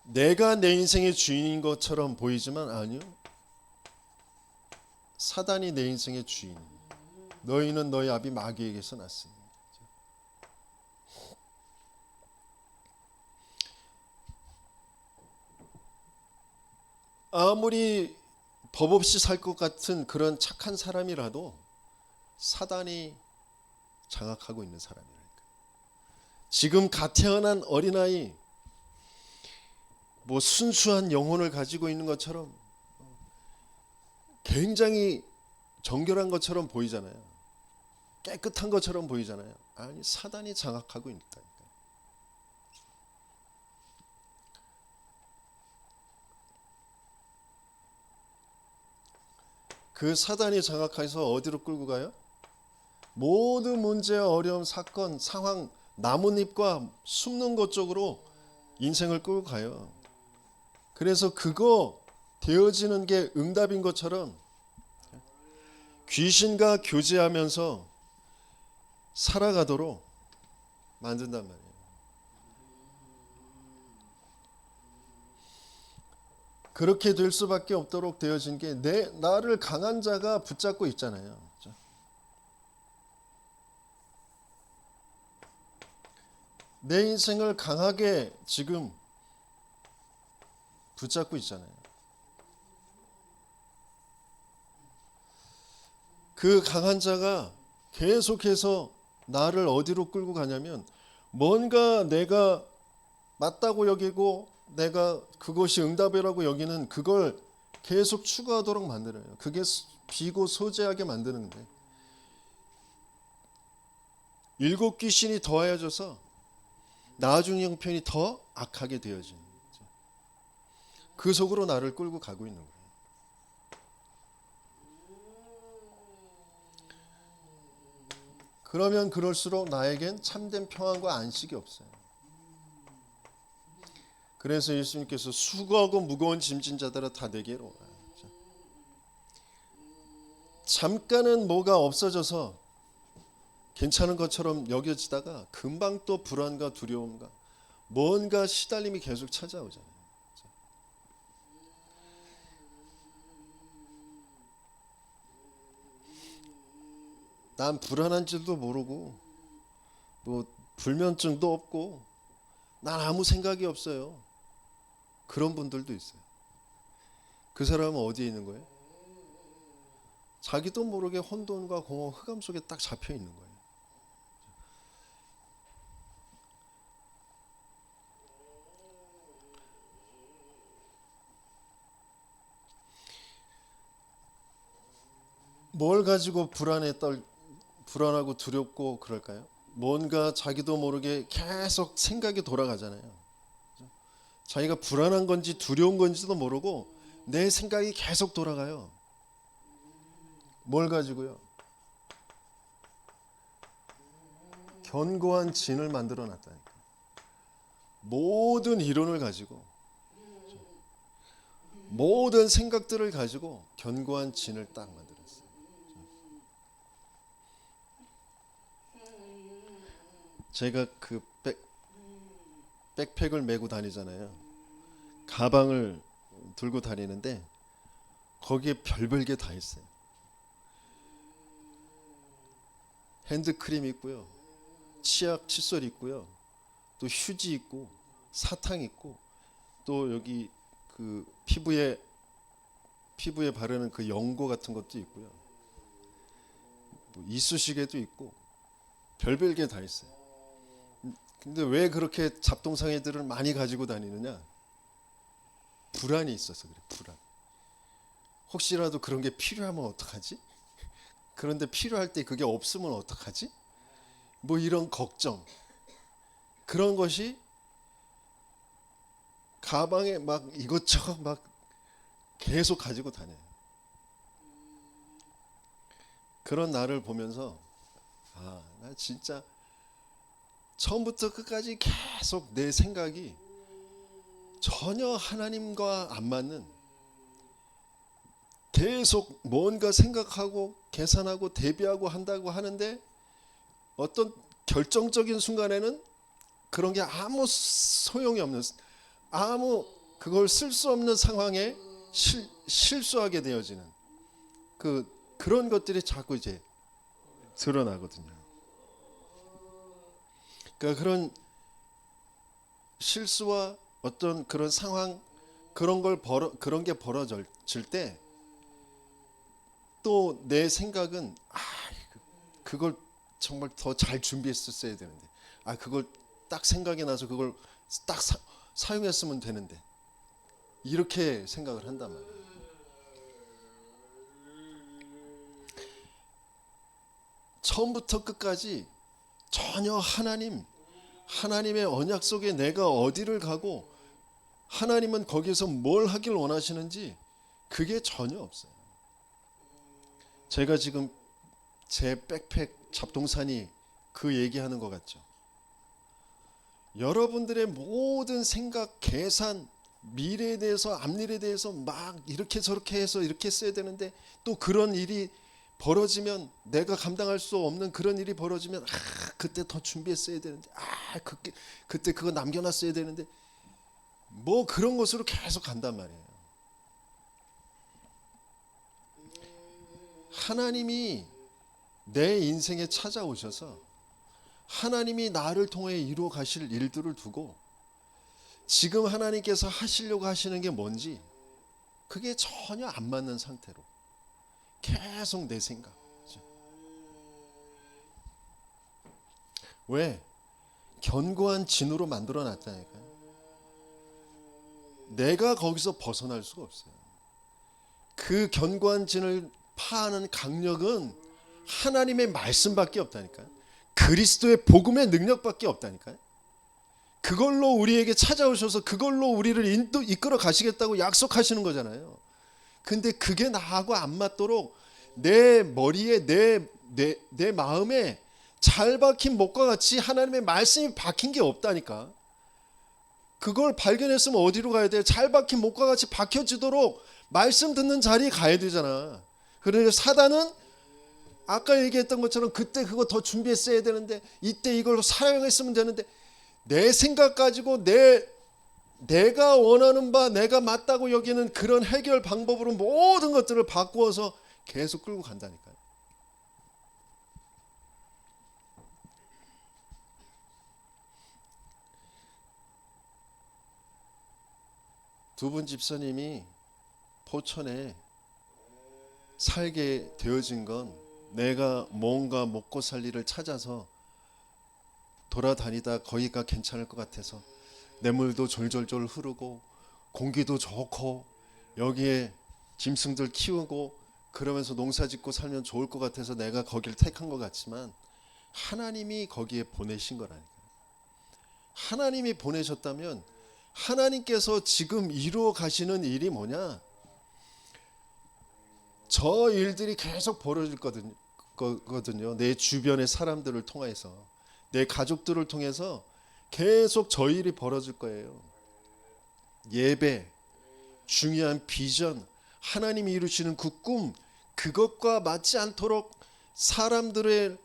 내가 내 인생의 주인인 것처럼 보이지만 아니요, 사단이 내 인생의 주인입니다. 너희는 너희 아비 마귀에게서 났으니. 아무리 법 없이 살 것 같은 그런 착한 사람이라도 사단이 장악하고 있는 사람이라니까. 지금 갓 태어난 어린아이, 뭐 순수한 영혼을 가지고 있는 것처럼 굉장히 정결한 것처럼 보이잖아요. 깨끗한 것처럼 보이잖아요. 아니, 사단이 장악하고 있다니까. 그 사단이 장악해서 어디로 끌고 가요? 모든 문제, 어려움, 사건, 상황, 나뭇잎과 숨는 것 쪽으로 인생을 끌고 가요. 그래서 그거 되어지는 게 응답인 것처럼 귀신과 교제하면서 살아가도록 만든단 말이에요. 그렇게 될 수밖에 없도록 되어진 게 나를 강한 자가 붙잡고 있잖아요. 내 인생을 강하게 지금 붙잡고 있잖아요. 그 강한 자가 계속해서 나를 어디로 끌고 가냐면, 뭔가 내가 맞다고 여기고 내가 그것이 응답이라고 여기는 그걸 계속 추구하도록 만들어요. 그게 비고 소재하게 만드는데, 일곱 귀신이 더하여져서 나중 형편이 더 악하게 되어지는 거죠. 그 속으로 나를 끌고 가고 있는 거예요. 그러면 그럴수록 나에겐 참된 평안과 안식이 없어요. 그래서 예수님께서 수고하고 무거운 짐진 자들아 다 내게로 오라. 잠깐은 뭐가 없어져서 괜찮은 것처럼 여겨지다가 금방 또 불안과 두려움과 뭔가 시달림이 계속 찾아오잖아요. 난 불안한 줄도 모르고 뭐 불면증도 없고 난 아무 생각이 없어요. 그런 분들도 있어요. 그 사람은 어디에 있는 거예요? 자기도 모르게 혼돈과 공허, 흑암 속에 딱 잡혀 있는 거예요. 뭘 가지고 불안하고 두렵고 그럴까요? 뭔가 자기도 모르게 계속 생각이 돌아가잖아요. 자기가 불안한 건지 두려운 건지도 모르고 내 생각이 계속 돌아가요. 뭘 가지고요? 견고한 진을 만들어 놨다니까. 모든 이론을 가지고 모든 생각들을 가지고 견고한 진을 딱 만들었어요. 제가 그 백팩을 메고 다니잖아요. 가방을 들고 다니는데 거기에 별별 게 다 있어요. 핸드크림 있고요, 치약, 칫솔 있고요, 또 휴지 있고 사탕 있고 또 여기 그 피부에 바르는 그 연고 같은 것도 있고요, 뭐 이쑤시개도 있고 별별 게 다 있어요. 근데 왜 그렇게 잡동사니들을 많이 가지고 다니느냐? 불안이 있어서 그래. 불안. 혹시라도 그런 게 필요하면 어떡하지? 그런데 필요할 때 그게 없으면 어떡하지? 뭐 이런 걱정, 그런 것이 가방에 막 이것저것 막 계속 가지고 다녀요. 그런 나를 보면서 나 진짜 처음부터 끝까지 계속 내 생각이 전혀 하나님과 안 맞는, 계속 뭔가 생각하고 계산하고 대비하고 한다고 하는데 어떤 결정적인 순간에는 그런 게 아무 소용이 없는, 아무 그걸 쓸 수 없는 상황에 실수하게 되어지는 그런 것들이 자꾸 이제 드러나거든요. 그러니까 그런 실수와 어떤 그런 상황, 그런 게 벌어질 때 또 내 생각은 그걸 정말 더 잘 준비했었어야 되는데, 그걸 딱 생각이 나서 그걸 딱 사용했으면 되는데, 이렇게 생각을 한단 말이에요. 처음부터 끝까지 전혀 하나님의 언약 속에 내가 어디를 가고 하나님은 거기서 뭘 하길 원하시는지 그게 전혀 없어요. 제가 지금 제 백팩 잡동사니 그 얘기하는 것 같죠. 여러분들의 모든 생각, 계산, 미래에 대해서, 앞일에 대해서 막 이렇게 저렇게 해서 이렇게 써야 되는데, 또 그런 일이 벌어지면, 내가 감당할 수 없는 그런 일이 벌어지면 그때 더 준비했어야 되는데, 그때 그거 남겨놨어야 되는데, 뭐 그런 것으로 계속 간단 말이에요. 하나님이 내 인생에 찾아오셔서 하나님이 나를 통해 이루어 가실 일들을 두고 지금 하나님께서 하시려고 하시는 게 뭔지 그게 전혀 안 맞는 상태로 계속 내 생각. 왜? 견고한 진으로 만들어 놨다니까요. 내가 거기서 벗어날 수가 없어요. 그 견고한 진을 파하는 강력은 하나님의 말씀밖에 없다니까요. 그리스도의 복음의 능력밖에 없다니까요. 그걸로 우리에게 찾아오셔서 그걸로 우리를 이끌어 가시겠다고 약속하시는 거잖아요. 근데 그게 나하고 안 맞도록 내 머리에 내 마음에 잘 박힌 못과 같이 하나님의 말씀이 박힌 게 없다니까. 그걸 발견했으면 어디로 가야 돼요? 잘 박힌 못과 같이 박혀지도록 말씀 듣는 자리에 가야 되잖아. 그런데 사단은 아까 얘기했던 것처럼 그때 그거 더 준비했어야 되는데, 이때 이걸 사용했으면 되는데, 내 생각 가지고 내가 원하는 바, 내가 맞다고 여기는 그런 해결 방법으로 모든 것들을 바꾸어서 계속 끌고 간다니까요. 두 분 집사님이 포천에 살게 되어진 건 내가 뭔가 먹고 살 일을 찾아서 돌아다니다 거기가 괜찮을 것 같아서, 뇌물도 졸졸졸 흐르고 공기도 좋고 여기에 짐승들 키우고 그러면서 농사 짓고 살면 좋을 것 같아서 내가 거기를 택한 것 같지만, 하나님이 거기에 보내신 거라니까요. 하나님이 보내셨다면 하나님께서 지금 이루어 가시는 일이 뭐냐? 저 일들이 계속 벌어질 거거든요. 내 주변의 사람들을 통해서, 내 가족들을 통해서 계속 저 일이 벌어질 거예요. 예배, 중요한 비전, 하나님이 이루시는 그 꿈, 그것과 맞지 않도록 사람들의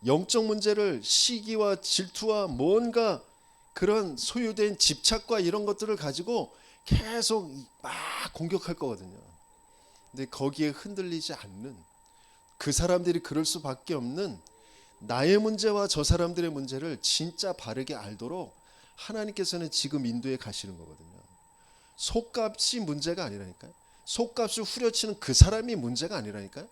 영적 문제를 시기와 질투와 뭔가 그런 소유된 집착과 이런 것들을 가지고 계속 막 공격할 거거든요. 근데 거기에 흔들리지 않는, 그 사람들이 그럴 수밖에 없는 나의 문제와 저 사람들의 문제를 진짜 바르게 알도록 하나님께서는 지금 인도해 가시는 거거든요. 속값이 문제가 아니라니까요. 속값을 후려치는 그 사람이 문제가 아니라니까요.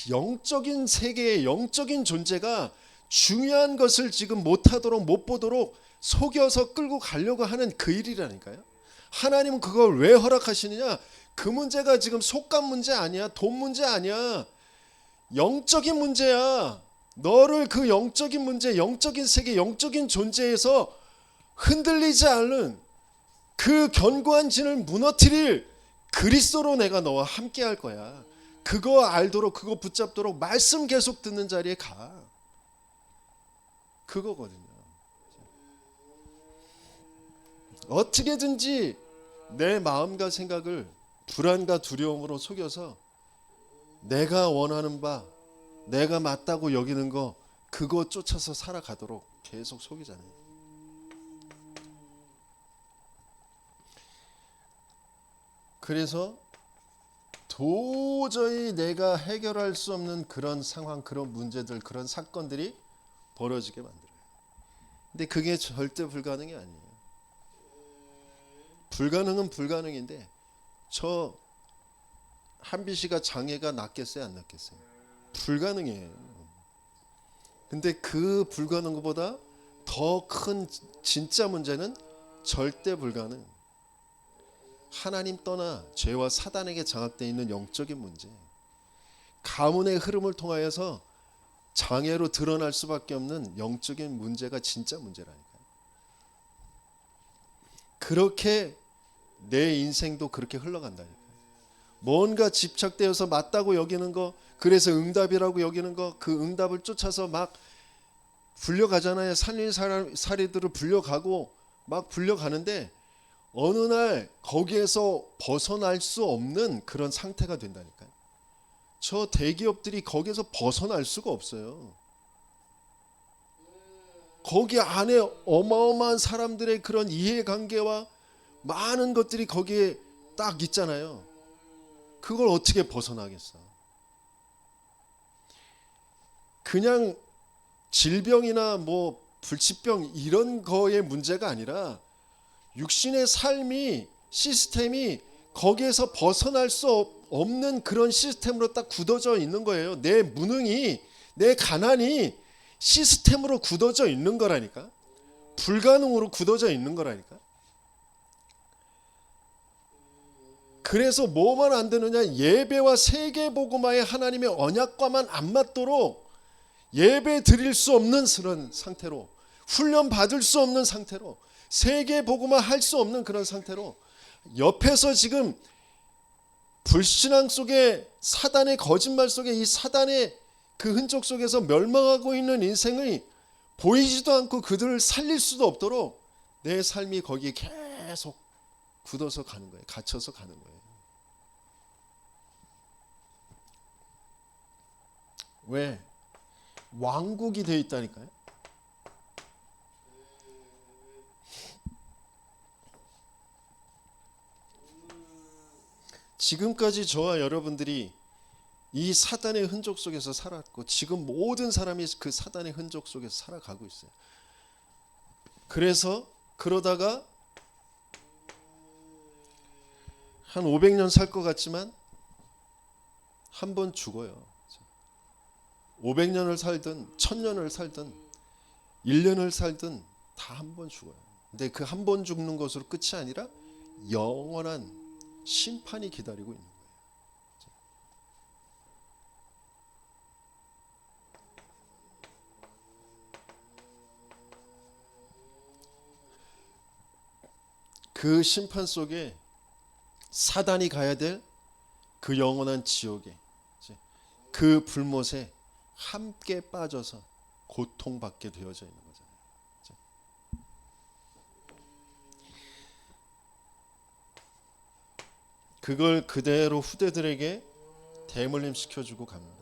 영적인 세계의 영적인 존재가 중요한 것을 지금 못하도록, 못 보도록 속여서 끌고 가려고 하는 그 일이라니까요. 하나님은 그걸 왜 허락하시느냐? 그 문제가 지금 속값 문제 아니야. 돈 문제 아니야. 영적인 문제야. 너를 그 영적인 문제, 영적인 세계, 영적인 존재에서 흔들리지 않는 그 견고한 진을 무너뜨릴 그리스도로 내가 너와 함께 할 거야. 그거 알도록, 그거 붙잡도록 말씀 계속 듣는 자리에 가. 그거거든요. 어떻게든지 내 마음과 생각을 불안과 두려움으로 속여서 내가 원하는 바, 내가 맞다고 여기는 거, 그거 쫓아서 살아가도록 계속 속이잖아요. 그래서 도저히 내가 해결할 수 없는 그런 상황, 그런 문제들, 그런 사건들이 벌어지게 만들어요. 근데 그게 절대 불가능이 아니에요. 불가능은 불가능인데, 저 한비 씨가 장애가 낫겠어요, 안 낫겠어요? 불가능해요. 근데 그 불가능한 것보다 더 큰 진짜 문제는 절대 불가능, 하나님 떠나 죄와 사단에게 장악되어 있는 영적인 문제, 가문의 흐름을 통하여서 장애로 드러날 수밖에 없는 영적인 문제가 진짜 문제라니까요. 그렇게 내 인생도 그렇게 흘러간다니까요. 뭔가 집착되어서 맞다고 여기는 거, 그래서 응답이라고 여기는 거, 그 응답을 쫓아서 막 불려가잖아요. 살인사리들을 불려가고 막 불려가는데 어느 날 거기에서 벗어날 수 없는 그런 상태가 된다니까요. 저 대기업들이 거기에서 벗어날 수가 없어요. 거기 안에 어마어마한 사람들의 그런 이해관계와 많은 것들이 거기에 딱 있잖아요. 그걸 어떻게 벗어나겠어? 그냥 질병이나 뭐 불치병 이런 거의 문제가 아니라 육신의 삶이, 시스템이 거기에서 벗어날 수 없는 그런 시스템으로 딱 굳어져 있는 거예요. 내 무능이, 내 가난이 시스템으로 굳어져 있는 거라니까. 불가능으로 굳어져 있는 거라니까. 그래서 뭐만 안 되느냐? 예배와 세계복음화의 하나님의 언약과만 안 맞도록 예배 드릴 수 없는 그런 상태로, 훈련 받을 수 없는 상태로, 세계복음화 할 수 없는 그런 상태로, 옆에서 지금 불신앙 속에, 사단의 거짓말 속에 이 사단의 그 흔적 속에서 멸망하고 있는 인생이 보이지도 않고 그들을 살릴 수도 없도록 내 삶이 거기에 계속 굳어서 가는 거예요. 갇혀서 가는 거예요. 왜? 왕국이 되어 있다니까요. 지금까지 저와 여러분들이 이 사단의 흔적 속에서 살았고 지금 모든 사람이 그 사단의 흔적 속에서 살아가고 있어요. 그래서 그러다가 한 500년 살 것 같지만 한 번 죽어요. 500년을 살든 1000년을 살든 1년을 살든 다 한 번 죽어요. 근데 그 한 번 죽는 것으로 끝이 아니라 영원한 심판이 기다리고 있는 거예요. 그 심판 속에 사단이 가야 될 그 영원한 지옥에, 그 불못에 함께 빠져서 고통받게 되어져 있는 거잖아요. 그걸 그대로 후대들에게 대물림 시켜주고 갑니다.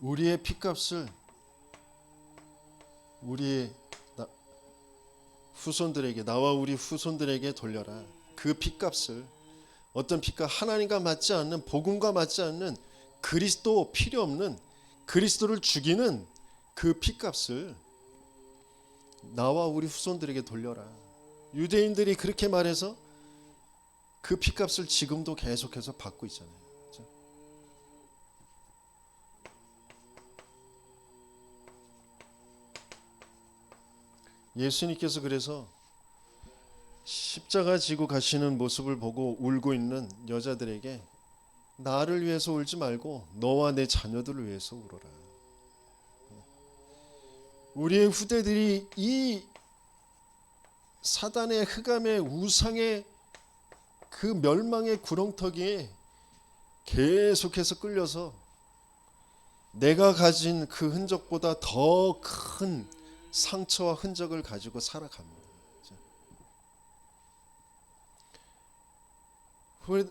우리의 핏값을 우리의 후손들에게, 나와 우리 후손들에게 돌려라. 그 핏값을, 어떤 핏값, 하나님과 맞지 않는, 복음과 맞지 않는, 그리스도 필요 없는, 그리스도를 죽이는 그 핏값을 나와 우리 후손들에게 돌려라. 유대인들이 그렇게 말해서 그 핏값을 지금도 계속해서 받고 있잖아요. 그렇죠? 예수님께서 그래서 십자가 지고 가시는 모습을 보고 울고 있는 여자들에게 나를 위해서 울지 말고 너와 내 자녀들을 위해서 울어라. 우리의 후대들이 이 사단의 흑암의 우상의 그 멸망의 구렁텅이에 계속해서 끌려서 내가 가진 그 흔적보다 더 큰 상처와 흔적을 가지고 살아갑니다.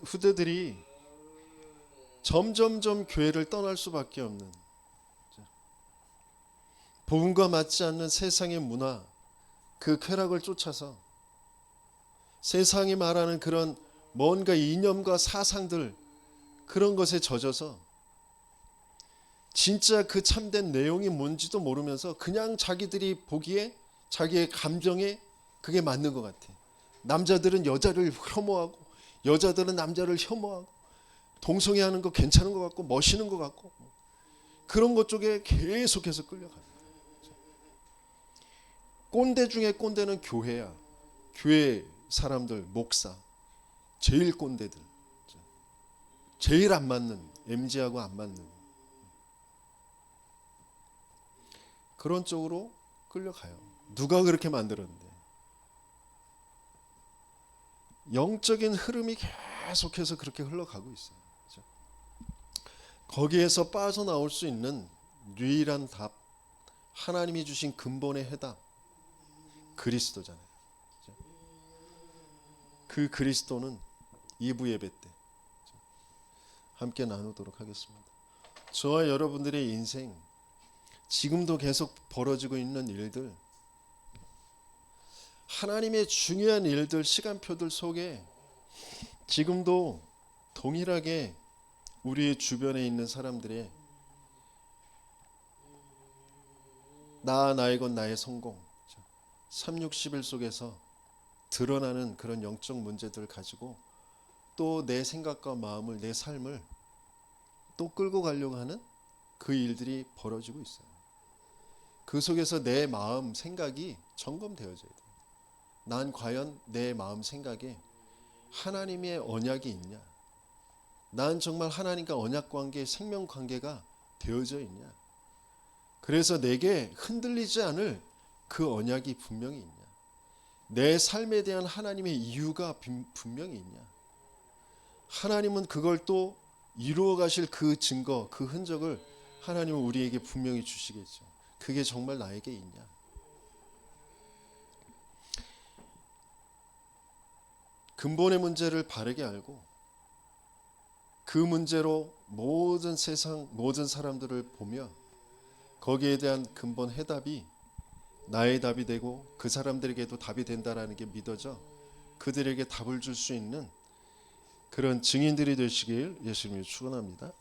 후대들이 점점점 교회를 떠날 수밖에 없는, 복음과 맞지 않는 세상의 문화, 그 쾌락을 쫓아서 세상이 말하는 그런 뭔가 이념과 사상들, 그런 것에 젖어서 진짜 그 참된 내용이 뭔지도 모르면서 그냥 자기들이 보기에 자기의 감정에 그게 맞는 것 같아. 남자들은 여자를 혐오하고 여자들은 남자를 혐오하고 동성애하는 거 괜찮은 것 같고 멋있는 것 같고 그런 것 쪽에 계속해서 끌려갑니다. 꼰대 중에 꼰대는 교회야. 교회 사람들, 목사, 제일 꼰대들, 제일 안 맞는, MZ하고 안 맞는 그런 쪽으로 끌려가요. 누가 그렇게 만들었는데? 영적인 흐름이 계속해서 그렇게 흘러가고 있어요. 그렇죠? 거기에서 빠져나올 수 있는 유일한 답, 하나님이 주신 근본의 해답, 그리스도잖아요. 그렇죠? 그 그리스도는 2부 예배 때 함께 나누도록 하겠습니다. 저와 여러분들의 인생, 지금도 계속 벌어지고 있는 일들, 하나님의 중요한 일들, 시간표들 속에 지금도 동일하게 우리 주변에 있는 사람들의 나의 것 나의 성공, 360일 속에서 드러나는 그런 영적 문제들을 가지고 또 내 생각과 마음을, 내 삶을 또 끌고 가려고 하는 그 일들이 벌어지고 있어요. 그 속에서 내 마음, 생각이 점검되어져야 돼요. 난 과연 내 마음, 생각에 하나님의 언약이 있냐? 난 정말 하나님과 언약 관계, 생명 관계가 되어져 있냐? 그래서 내게 흔들리지 않을 그 언약이 분명히 있냐? 내 삶에 대한 하나님의 이유가 분명히 있냐? 하나님은 그걸 또 이루어 가실 그 증거, 그 흔적을 하나님은 우리에게 분명히 주시겠죠. 그게 정말 나에게 있냐? 근본의 문제를 바르게 알고 그 문제로 모든 세상 모든 사람들을 보며 거기에 대한 근본 해답이 나의 답이 되고 그 사람들에게도 답이 된다라는 게 믿어져 그들에게 답을 줄 수 있는 그런 증인들이 되시길 예수님이 축원합니다.